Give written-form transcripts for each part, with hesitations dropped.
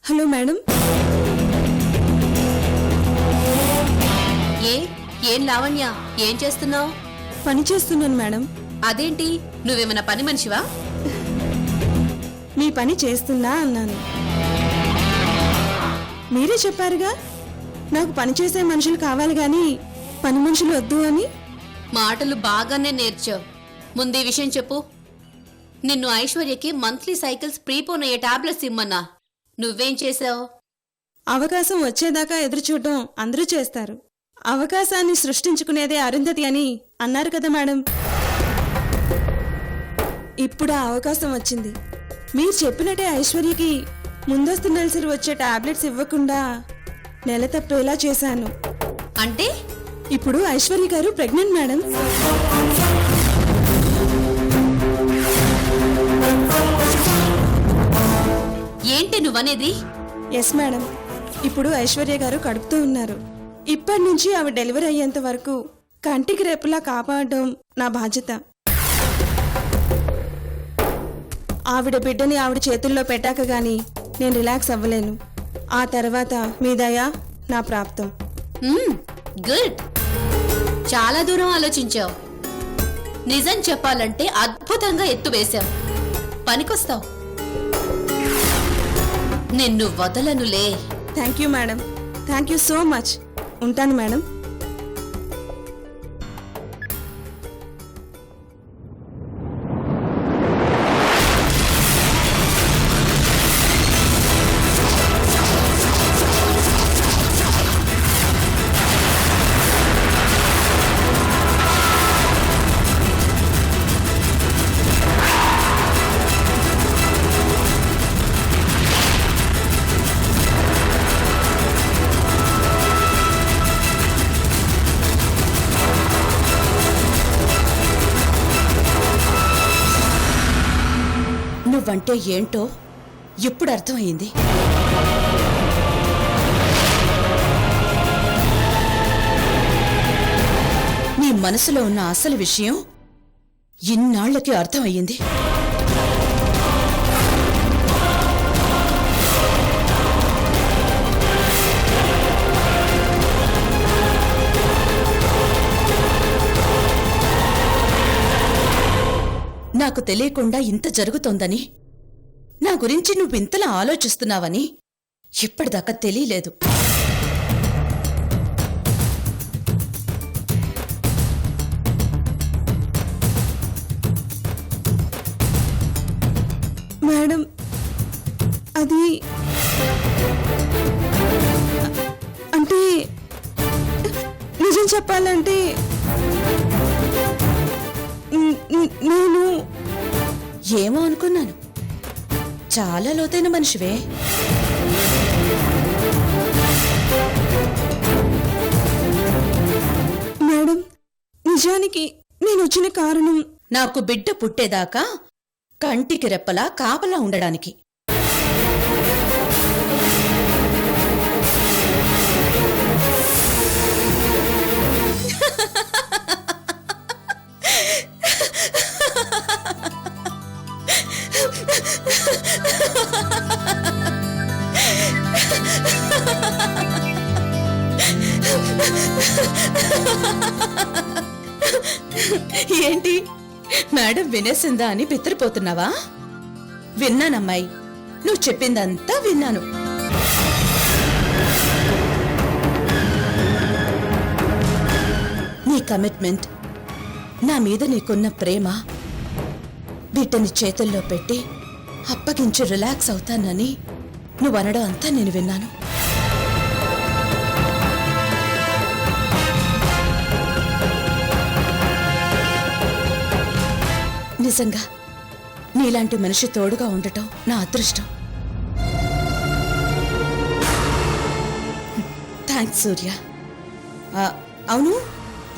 Hello madam. ఏం లావణ్య, ఏం చేస్తున్నావు? పని చేస్తున్నాను మేడం. అదేంటి, నువ్వేమైనా పని మనిషివా? మీ పని చేస్తున్నా అన్నాను. మీరే చెప్పారుగా నాకు పని చేసే మనుషులు కావాలి గాని పని మనుషులు వద్దు అని. మాటలు బాగానే నేర్చావు. ముందే విషయం చెప్పు. నిన్ను ఐశ్వర్యకి మంత్లీ సైకిల్స్ ప్రీపోన్ అయ్యే టాబ్లెట్స్ ఇమ్మన్నా. నువ్వేం చేసావు? అవకాశం వచ్చేదాకా ఎదురు చూడటం అందరూ చేస్తారు. అవకాశాన్ని సృష్టించుకునేదే అరుంధతి అని అన్నారు కదా మేడం. ఇప్పుడు ఆ అవకాశం వచ్చింది. మీరు చెప్పినట్టే ఐశ్వర్యకి ముందస్తు నెలసరి వచ్చే టాబ్లెట్స్ ఇవ్వకుండా నెల తప్పేలా చేశాను. అంటే ఇప్పుడు ఐశ్వర్య గారు ప్రెగ్నెంట్ మేడం. ఏంటి నువ్వనేది? ఎస్ మేడం, ఇప్పుడు ఐశ్వర్య గారు కడుపుతూ ఉన్నారు. ఇప్పటి నుంచి ఆవిడ డెలివరీ అయ్యేంత వరకు కంటికి రేపులా కాపాడడం నా బాధ్యత. ఆవిడ బిడ్డని ఆవిడ చేతుల్లో పెట్టాక గాని నేను రిలాక్స్ అవ్వలేను. ఆ తర్వాత మీ దయ నా ప్రాప్తం. గుడ్, చాలా దూరం ఆలోచించావు. నిజం చెప్పాలంటే అద్భుతంగా ఎత్తు వేశావు. పనికొస్తావు. నిన్ను వదలనులే. Thank you madam, thank you so much. ఉంటాను మేడం. నువ్వంటే ఏంటో ఇప్పుడు అర్థమైంది. నీ మనసులో ఉన్న అసలు విషయం ఇన్నాళ్లకి అర్థమయ్యింది. నాకు తెలియకుండా ఇంత జరుగుతోందని, నా గురించి నువ్వింతలా ఆలోచిస్తున్నావని ఇప్పటిదాకా తెలియలేదు. మేడం, అది అంటే నిజం చెప్పాలంటే నేను ఏమో అనుకున్నాను. చాలా లోతైన మనిషివే. మేడం, నిజానికి నేను వచ్చిన కారణం నాకు బిడ్డ పుట్టేదాకా కంటికి రెప్పలా కాపలా ఉండడానికి. ఏంటి మేడం వినేసిందా అని బిత్తరిపోతున్నావా? విన్నానమ్మాయి, నువ్వు చెప్పిందంతా విన్నాను. నీ కమిట్మెంట్, నా మీద నీకున్న ప్రేమ, బిడ్డని చేతుల్లో పెట్టి అప్పగించి రిలాక్స్ అవుతానని నువ్వనడం అంతా నేను విన్నాను. నిజంగా నీలాంటి మనిషి తోడుగా ఉండటం నా అదృష్టం. థ్యాంక్స్ సూర్య. అవును,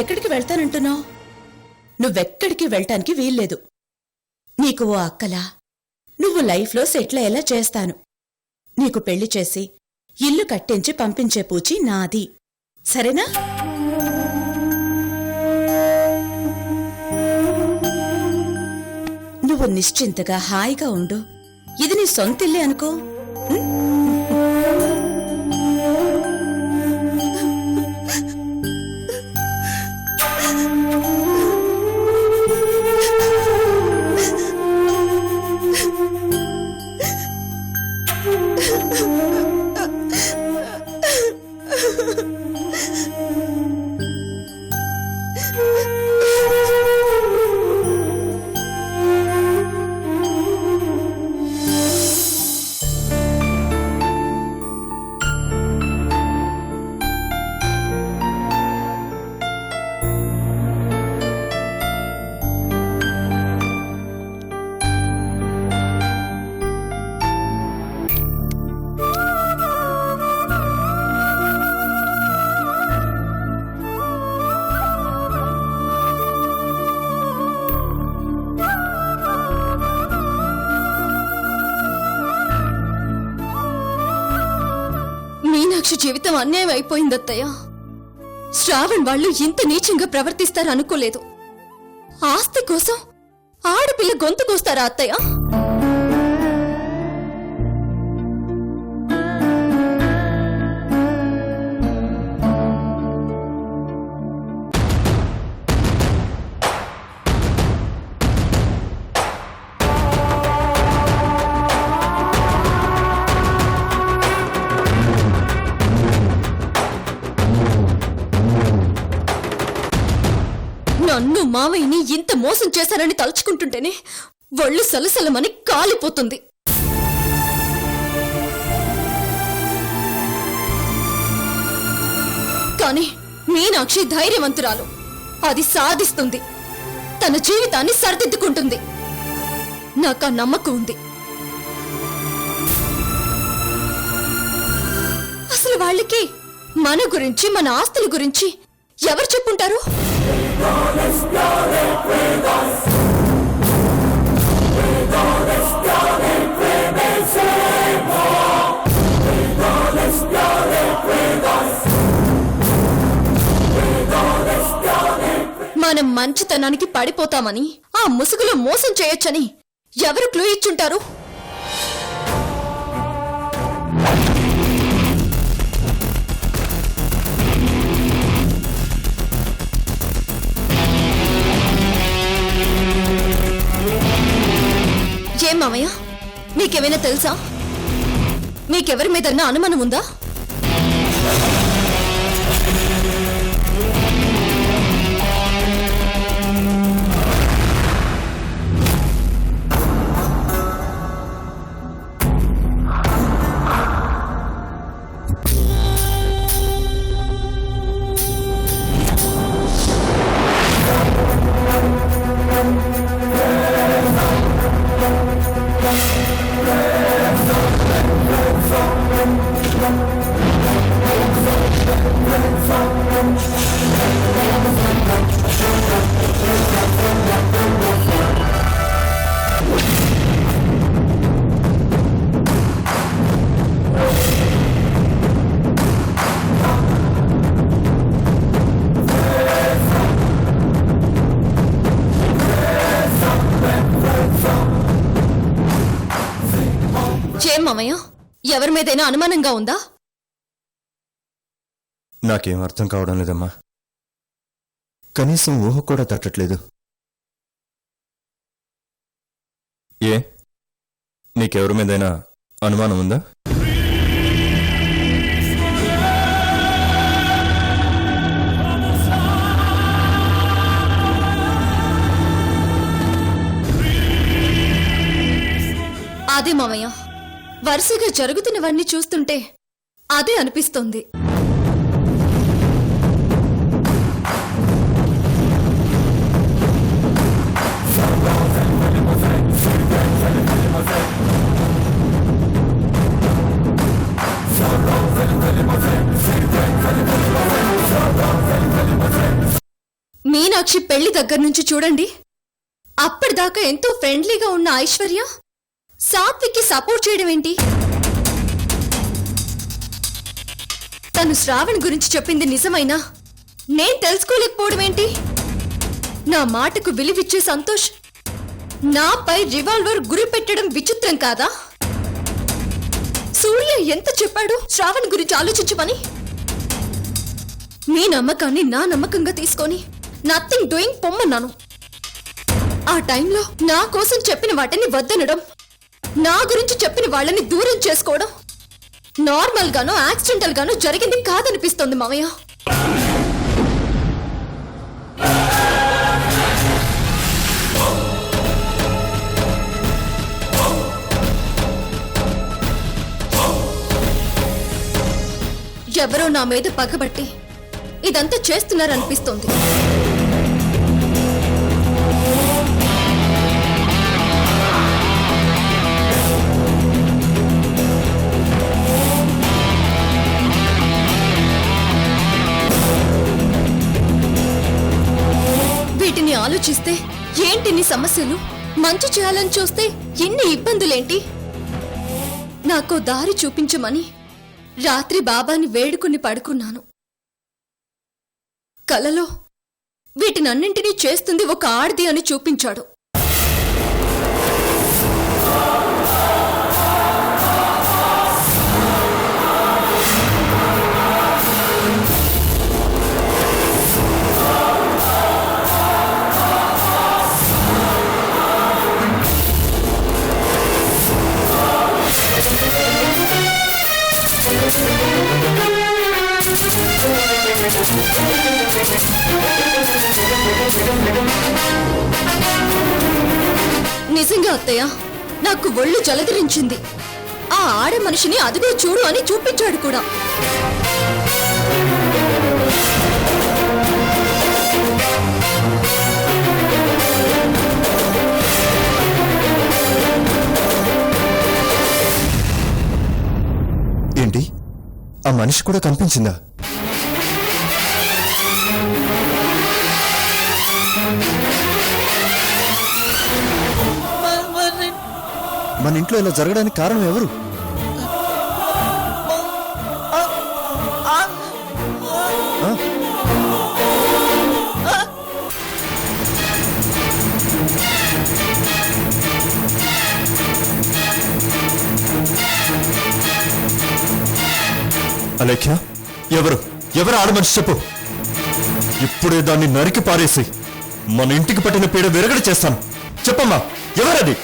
ఎక్కడికి వెళ్తానంటున్నావు? నువ్వెక్కడికి వెళ్ళటానికి వీల్లేదు. నీకు ఓ అక్కలా నువ్వు లైఫ్లో సెటిల్ అయ్యేలా చేస్తాను. నీకు పెళ్లి చేసి ఇల్లు కట్టించి పంపించే పూచి నాది, సరేనా? నువ్వు నిశ్చింతగా హాయిగా ఉండు. ఇది నీ సొంతిల్లే అనుకో. మీనాక్షి జీవితం అన్యాయం అయిపోయింది అత్తయ్య. శ్రావణ్ వాళ్ళు ఇంత నీచంగా ప్రవర్తిస్తారు అనుకోలేదు. ఆస్తి కోసం ఆడపిల్ల గొంతు కోస్తారా అత్తయ్య? నన్ను మావయ్యని ఇంత మోసం చేశారని తలుచుకుంటుంటేనే ఒళ్ళు సలసలమని కాలిపోతుంది. కానీ మీనాక్షి ధైర్యవంతురాలు. అది సాధిస్తుంది. తన జీవితాన్ని సరిదిద్దుకుంటుంది. నాకు ఆ నమ్మకం ఉంది. అసలు వాళ్ళకి మన గురించి, మన ఆస్తుల గురించి ఎవరు చెప్పుంటారు? మనం మంచితనానికి పడిపోతామని, ఆ ముసుగులో మోసం చేయొచ్చని ఎవరు క్లూ ఇచ్చుంటారు? ఏం మామయ్య, మీకేమైనా తెలుసా? మీకెవరి మీదన్నా అనుమానం ఉందా? మామయ్య, ఎవరి మీదైనా అనుమానంగా ఉందా? నాకేం అర్థం కావడం లేదమ్మా. కనీసం ఊహ కూడా తట్టట్లేదు. ఏ, నీకెవరి మీదైనా అనుమానం ఉందా? అదే మామయ్య, వరుసగా జరుగుతున్నవన్నీ చూస్తుంటే అదే అనిపిస్తోంది. మీనాక్షి పెళ్లి దగ్గర నుంచి చూడండి, అప్పటిదాకా ఎంతో ఫ్రెండ్లీగా ఉన్న ఐశ్వర్య సాత్విక్కి సపోర్ట్ చేయడం ఏంటి? తను శ్రావణ్ గురించి చెప్పింది నిజమైనా నేను తెలుసుకోలేకపోవడం ఏంటి? నా మాటకు విలువిచ్చే సంతోష్ నాపై రివాల్వర్ గురి పెట్టడం విచిత్రం కాదా? సూర్య ఎంత చెప్పాడు శ్రావణ్ గురించి ఆలోచించమని? మీ నమ్మకాన్ని నా నమ్మకంగా తీసుకొని నథింగ్ డూయింగ్ పొమ్మన్నాను. ఆ టైంలో నా కోసం చెప్పిన వాటిని వద్దనడం, నా గురించి చెప్పిన వాళ్ళని దూరం చేసుకోవడం నార్మల్ గానో యాక్సిడెంటల్ గానో జరిగింది కాదనిపిస్తోంది మామయ్య. ఎవరో నా మీద పగబట్టి ఇదంతా చేస్తున్నారనిపిస్తోంది. వీటిని ఆలోచిస్తే ఏంటిన్ని సమస్యలు, మంచి చేయాలని చూస్తే ఎన్ని ఇబ్బందులేంటి? నాకో దారి చూపించమని రాత్రి బాబాని వేడుకుని పడుకున్నాను. కలలో వీటినన్నింటినీ చేస్తుంది ఒక ఆడది అని చూపించాడు. నిజంగా అత్తయ్య, నాకు ఒళ్ళు జలధరించింది. ఆ ఆడ మనిషిని అదిగో చూడు అని చూపించాడు కూడా. ఏంటి ఆ మనిషి కూడా కనిపించిందా? మన ఇంట్లో ఇలా జరగడానికి కారణం ఎవరు? అలేఖ్య, ఎవరు ఎవరు ఆడ మనిషి చెప్పు. ఇప్పుడే దాన్ని నరికి పారేసి మన ఇంటికి పట్టిన పీడ విరగడి చేస్తాను. చెప్పమ్మా, ఎవరది?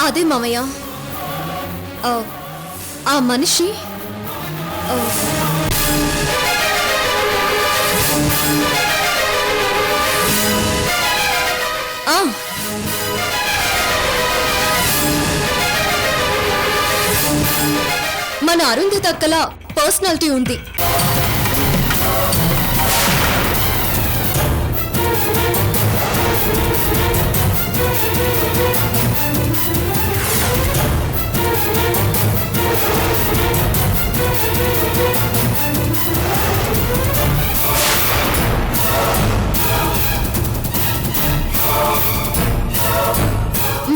అదే మామయ్య, ఆ మనిషి మన అరుంధతి అక్కల పర్సనాలిటీ ఉంది.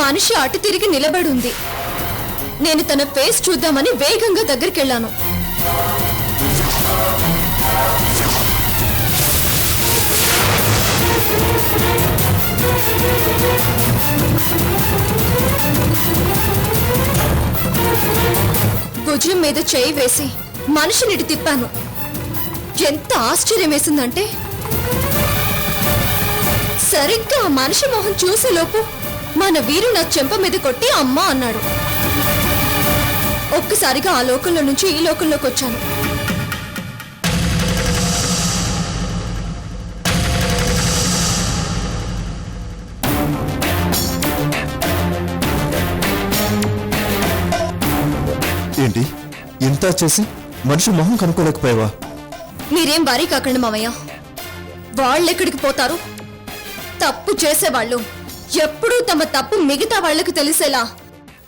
మనిషి అటు తిరిగి నిలబడి ఉంది. నేను తన ఫేస్ చూద్దామని వేగంగా దగ్గరికెళ్ళాను. భుజం మీద చేయి వేసి మనిషినిటి తిప్పాను. ఎంత ఆశ్చర్యం వేసిందంటే, సరిగ్గా ఆ మనిషి మొహం చూసేలోపు మన వీరు నా చెంప మీద కొట్టి అమ్మా అన్నాడు. ఒక్కసారిగా ఆ లోకంలో నుంచి ఈ లోకంలోకి వచ్చాను. ఏంటి ఇంత చేసి మనిషి మొహం కనుక్కోలేకపోయావా? మీరేం భారీ కాకండి మామయ్య. వాళ్ళెక్కడికి పోతారు? తప్పు చేసేవాళ్ళు ఎప్పుడూ తమ తప్పు మిగతా వాళ్లకు తెలిసేలా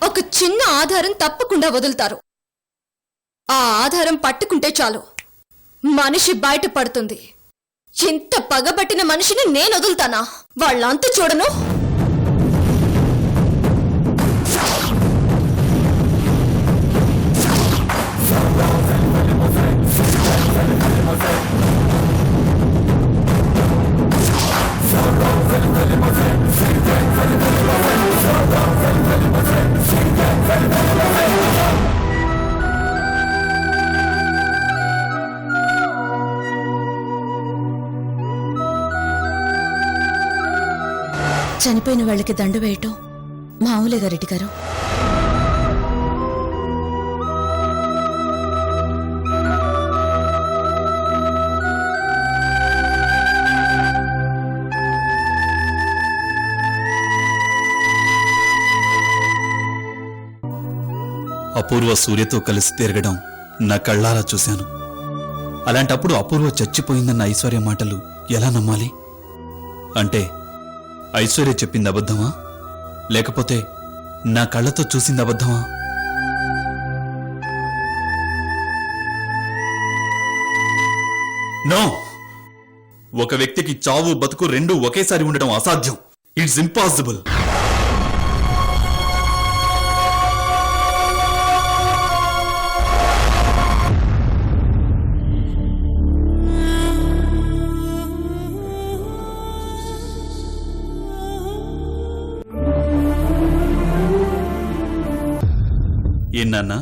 ఒక చిన్న ఆధారం తప్పకుండా వదులుతారు. ఆ ఆధారం పట్టుకుంటే చాలు, మనిషి బయటపడుతుంది. ఇంత పగబట్టిన మనిషిని నేను వదులుతానా? వాళ్ళంతా చూడను. చనిపోయిన వాళ్ళకి దండు వేయటం మామూలుగా రెడ్డి గారు. అపూర్వ సూర్యతో కలిసి తిరగడం నా కళ్ళారా చూశాను. అలాంటప్పుడు అపూర్వ చచ్చిపోయిందన్న ఐశ్వర్య మాటలు ఎలా నమ్మాలి? అంటే ఐశ్వర్య చెప్పింది అబద్ధమా, లేకపోతే నా కళ్ళతో చూసింది అబద్ధమా? నో, ఒక వ్యక్తికి చావు బతుకు రెండూ ఒకేసారి ఉండడం అసాధ్యం. It's impossible. ఏం నాన్న,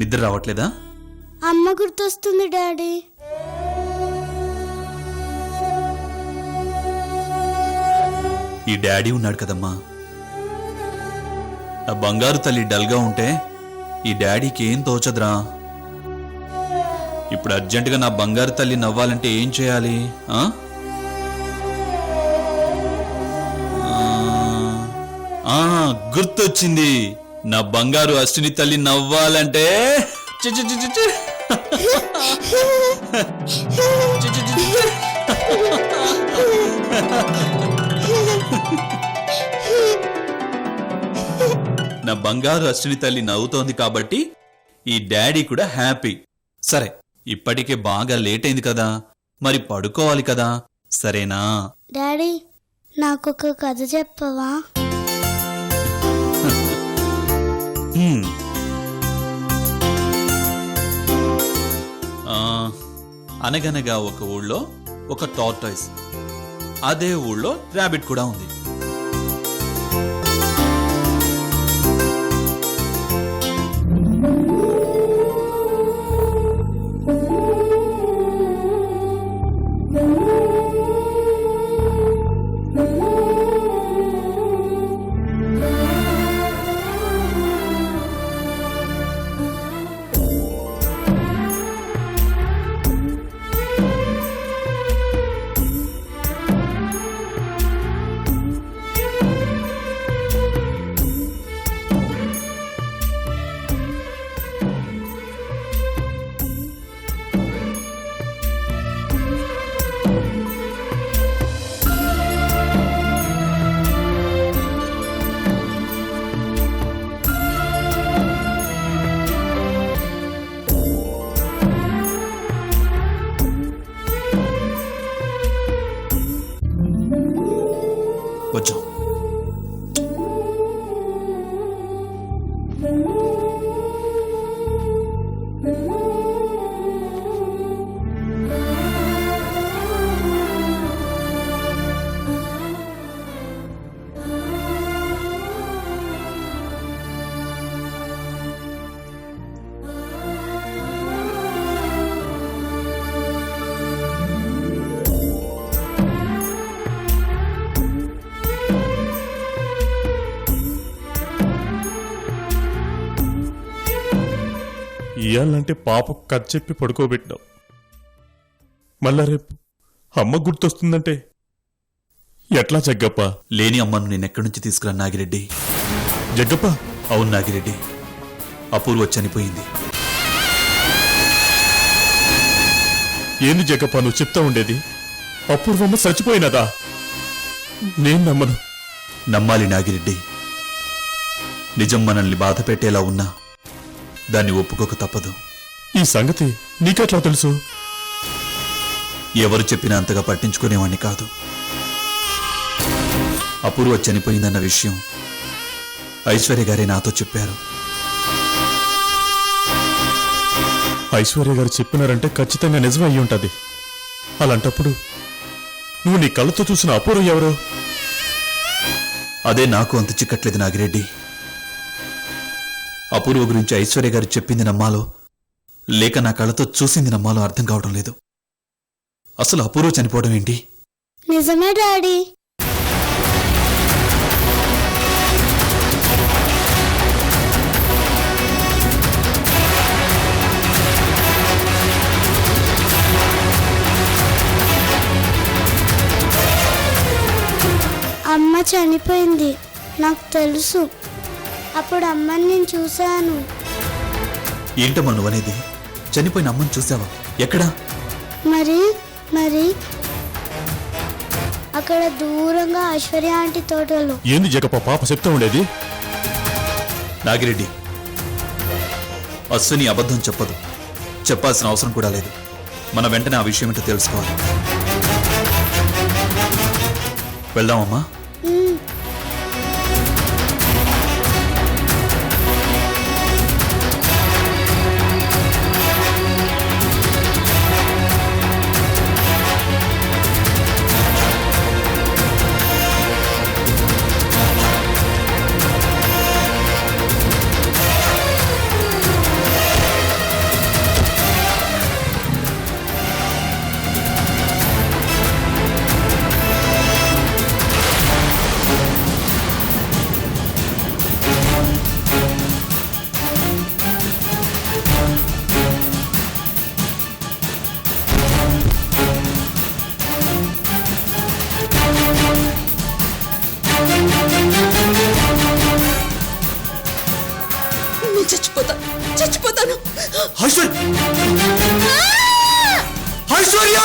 నిద్ర రావట్లేదా? అమ్మ గుర్తొస్తుంది డాడీ. ఈ డాడీ ఉన్నాడు కదమ్మా. ఆ బంగారు తల్లి డల్గా ఉంటే ఈ డాడీకి ఏం తోచదురా. ఇప్పుడు అర్జెంటుగా నా బంగారు తల్లి నవ్వాలంటే ఏం చేయాలి? గుర్తొచ్చింది. నా బంగారు అశ్విని తల్లి నవ్వాలంటే చి చి చి చి చి. చి చి చి చి. నా బంగారు అశ్విని తల్లి నవ్వుతోంది కాబట్టి ఈ డాడీ కూడా హ్యాపీ. సరే, ఇప్పటికే బాగా లేట్ అయింది కదా, మరి పడుకోవాలి కదా, సరేనా? డాడీ, నాకొక కథ చెప్పవా? అనగనగా ఒక ఊళ్ళో ఒక టార్టాయిస్, అదే ఊళ్ళో ర్యాబిట్ కూడా ఉంది. కొంచెం ఇయ్యాలంటే పాపకు కథ చెప్పి పడుకోబెట్టినావు. మళ్ళా రేపు అమ్మ గుర్తొస్తుందంటే ఎట్లా జగ్గప్ప? లేని అమ్మను నేనెక్కడి నుంచి తీసుకురా నాగిరెడ్డి? జగ్గప్ప, అవును నాగిరెడ్డి, అపూర్వ చనిపోయింది. ఏంది జగ్గప్ప నువ్వు చెప్తా ఉండేది? అపూర్వమ్మ చచ్చిపోయినదా? నేను నమ్మను. నమ్మాలి నాగిరెడ్డి. నిజం మనల్ని బాధ పెట్టేలా ఉన్నా దాన్ని ఒప్పుకోక తప్పదు. ఈ సంగతి నీకెట్లా తెలుసు? ఎవరు చెప్పినా అంతగా పట్టించుకునేవాణ్ణి కాదు. అపూర్వ చనిపోయిందన్న విషయం ఐశ్వర్య గారే నాతో చెప్పారు. ఐశ్వర్య గారు చెప్పినారంటే ఖచ్చితంగా నిజం అయ్యి ఉంటది. అలాంటప్పుడు నువ్వు నీ కళ్ళతో చూసిన అపూర్వ ఎవరో? అదే నాకు అంత చిక్కట్లేదు నాగిరెడ్డి. అపూర్వ గురించి ఐశ్వర్య గారు చెప్పింది నమ్మాలో లేక నా కళ్ళతో చూసింది నమ్మాలో అర్థం కావడం లేదు. అసలు అపూర్వ చనిపోవడం ఏంటి? నిజమే డాడీ. అమ్మ చనిపోయింది, నాకు తెలుసు. అప్పుడు అమ్మని నేను చూశాను. ఏంటమ్మా నువ్వనేది? చనిపోయిన అమ్మని చూసావా? ఎక్కడా? మరి మరి అక్కడ దూరంగా ఐశ్వర్య ఆంటీ తోటలో. ఏంది జగప్ప పాప చెప్తా ఉండేది? నాగిరెడ్డి, అశ్విని అబద్ధం చెప్పదు. చెప్పాల్సిన అవసరం కూడా లేదు. మన వెంటనే ఆ విషయం ఏంటో తెలుసుకోవాలి. వెళ్దామమ్మా. నేను చచ్చిపోతాను. ఐశ్వర్య! ఐశ్వర్య!